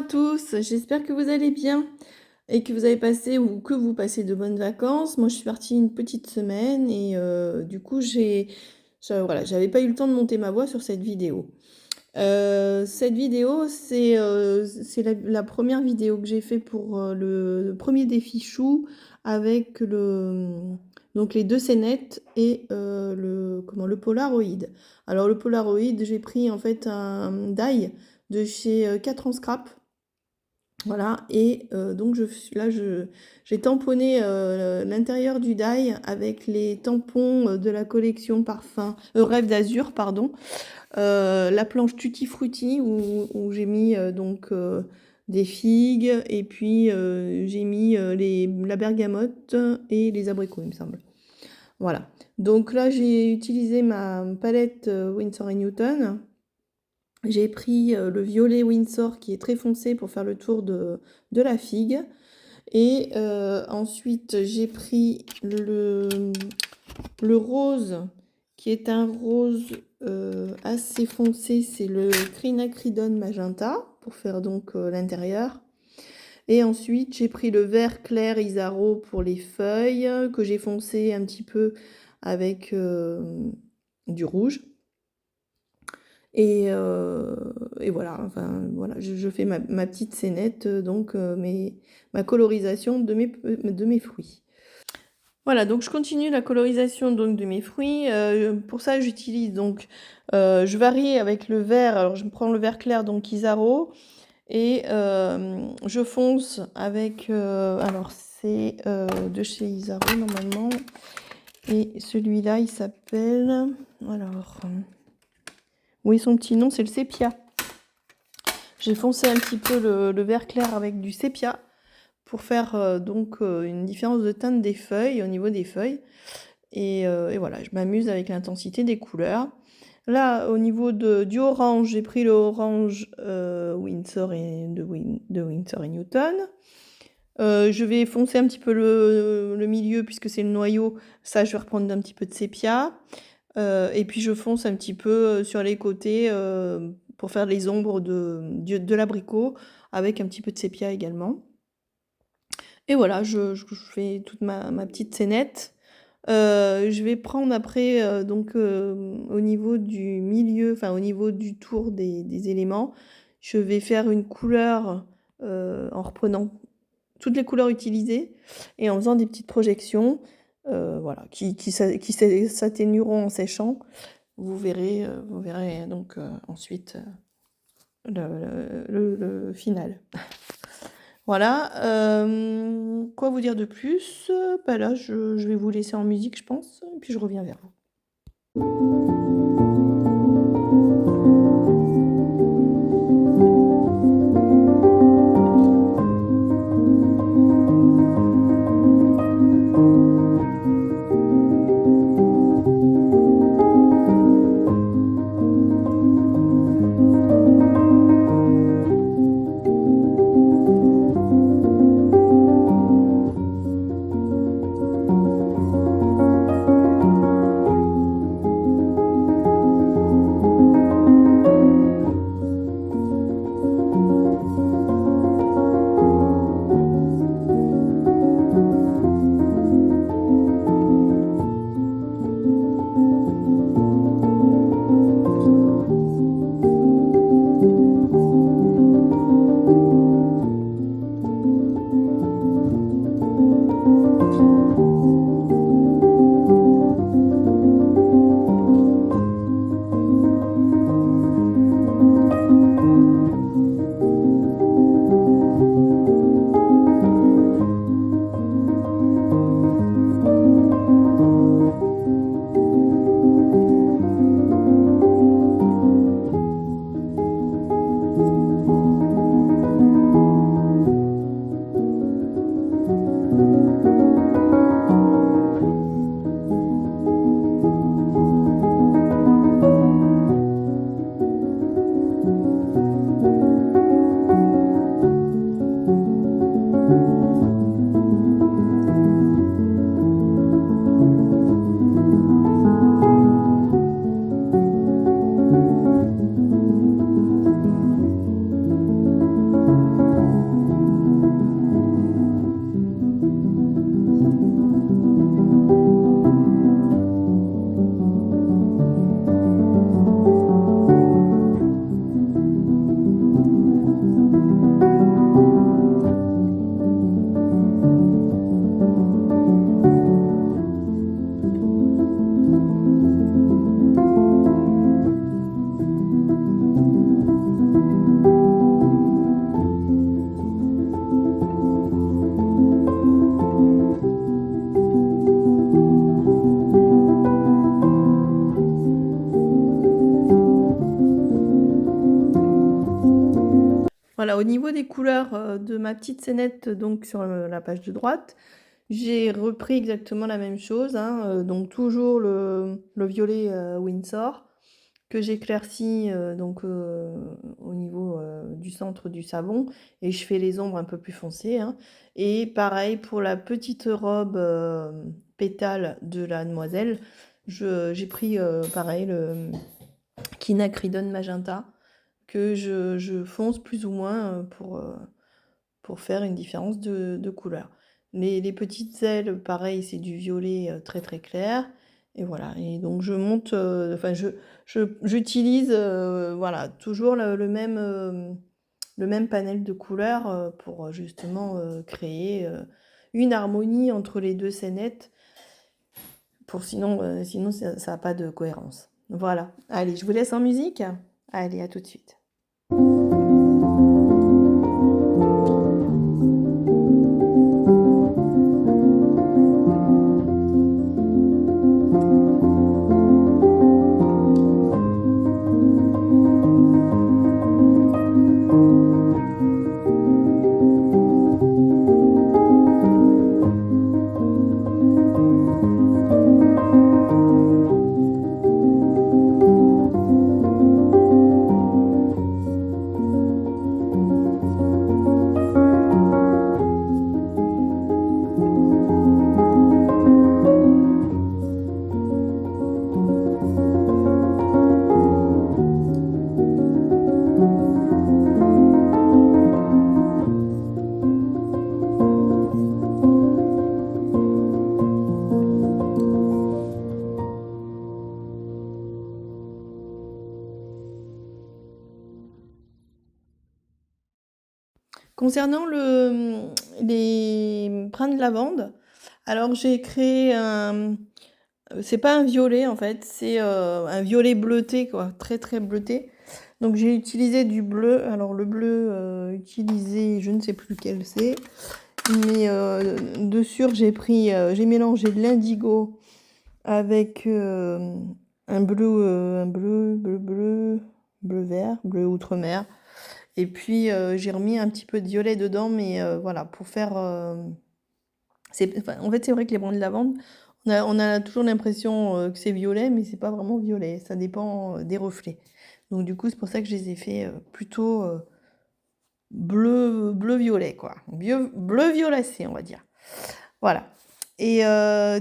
tous, j'espère que vous allez bien et que vous avez passé ou que vous passez de bonnes vacances. Moi, je suis partie une petite semaine et du coup, voilà, j'avais pas eu le temps de monter ma voix sur cette vidéo. Cette vidéo, c'est la première vidéo que j'ai fait pour le premier défi chou avec donc les deux scénettes et le Polaroid. Alors le Polaroid, j'ai pris en fait un die de chez 4 ans Scrap. Voilà, et donc j'ai tamponné l'intérieur du die avec les tampons de la collection Parfum Rêve d'Azur, pardon. La planche Tutti Frutti où j'ai mis donc des figues et puis j'ai mis la bergamote et les abricots, il me semble. Voilà. Donc là, j'ai utilisé ma palette Winsor & Newton. J'ai pris le violet Winsor qui est très foncé pour faire le tour de la figue. Et ensuite, j'ai pris le rose qui est un rose assez foncé. C'est le Crinacridone Magenta pour faire donc l'intérieur. Et ensuite, j'ai pris le vert clair Isaro pour les feuilles que j'ai foncé un petit peu avec du rouge. Et voilà, enfin voilà, je fais ma petite scénette, donc ma colorisation de mes fruits. Voilà, donc je continue la colorisation donc de mes fruits. Pour ça, j'utilise donc, je varie avec le vert. Alors je prends le vert clair, donc Isaro, et je fonce avec, alors c'est de chez Isaro normalement, et celui-là il s'appelle, alors... Oui, son petit nom, c'est le sépia. J'ai foncé un petit peu le vert clair avec du sépia pour faire donc une différence de teinte des feuilles, au niveau des feuilles. Et voilà, je m'amuse avec l'intensité des couleurs. Là, au niveau du orange, j'ai pris le orange Winsor de Winsor & Newton. Je vais foncer un petit peu le milieu puisque c'est le noyau. Ça, je vais reprendre un petit peu de sépia. Et puis je fonce un petit peu sur les côtés pour faire les ombres de l'abricot avec un petit peu de sépia également. Et voilà, je fais toute ma petite scénette. Je vais prendre après donc au niveau du milieu, enfin au niveau du tour des éléments, je vais faire une couleur en reprenant toutes les couleurs utilisées et en faisant des petites projections. Voilà, qui s'atténueront en séchant. Vous verrez donc ensuite le final. Voilà. Quoi vous dire de plus? Bah là, je vais vous laisser en musique, je pense, et puis je reviens vers vous. Voilà, au niveau des couleurs de ma petite scénette, donc sur la page de droite, j'ai repris exactement la même chose, hein, donc toujours le violet Winsor que j'éclaircis donc au niveau du centre du savon et je fais les ombres un peu plus foncées, hein. Et pareil pour la petite robe pétale de la demoiselle, j'ai pris pareil le quinacridone magenta que je fonce plus ou moins pour faire une différence de couleur. Les petites ailes, pareil, c'est du violet très très clair. Et voilà, et donc je monte, enfin j'utilise voilà, toujours le même panel de couleurs pour justement créer une harmonie entre les deux scénettes. Sinon ça n'a pas de cohérence. Voilà, allez, je vous laisse en musique. Allez, à tout de suite. Concernant les brins de lavande, alors j'ai créé c'est pas un violet en fait, c'est un violet bleuté, quoi, très très bleuté. Donc j'ai utilisé du bleu, alors le bleu utilisé, je ne sais plus lequel c'est, mais de sûr j'ai mélangé de l'indigo avec un bleu vert, bleu outre-mer. Et puis j'ai remis un petit peu de violet dedans, mais voilà, pour faire... en fait, c'est vrai que les brins de lavande, on a toujours l'impression que c'est violet, mais c'est pas vraiment violet, ça dépend des reflets. Donc du coup, c'est pour ça que je les ai fait plutôt bleu-violet, quoi. Bleu-violacé, on va dire. Voilà. Et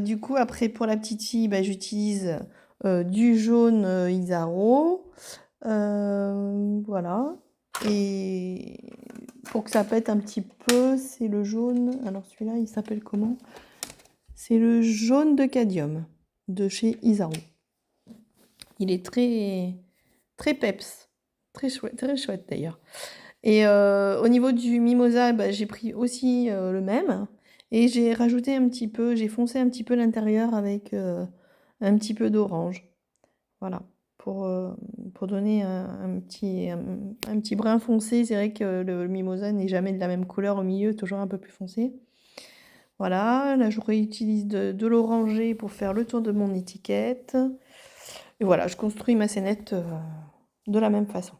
du coup, après, pour la petite fille, j'utilise du jaune Isaro. Voilà. Et pour que ça pète un petit peu, c'est le jaune. Alors celui-là, il s'appelle comment? C'est le jaune de cadmium de chez Isaro. Il est très, très peps. Très chouette d'ailleurs. Et au niveau du mimosa, j'ai pris aussi le même. Et j'ai rajouté j'ai foncé un petit peu l'intérieur avec un petit peu d'orange. Voilà, pour donner un petit brin foncé. C'est vrai que le mimosa n'est jamais de la même couleur au milieu, toujours un peu plus foncé. Voilà, là je réutilise de l'orangé pour faire le tour de mon étiquette. Et voilà, je construis ma scénette de la même façon.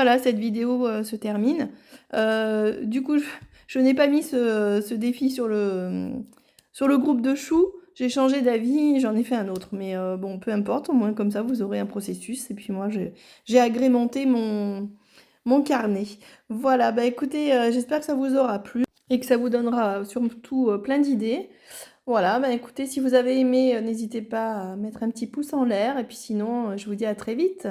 voilà, cette vidéo se termine. Du coup, je n'ai pas mis ce défi sur le groupe de choux. J'ai changé d'avis, j'en ai fait un autre. Mais bon, peu importe, au moins comme ça, vous aurez un processus. Et puis moi, j'ai agrémenté mon carnet. Voilà, bah écoutez, j'espère que ça vous aura plu et que ça vous donnera surtout plein d'idées. Voilà, bah écoutez, si vous avez aimé, n'hésitez pas à mettre un petit pouce en l'air. Et puis sinon, je vous dis à très vite.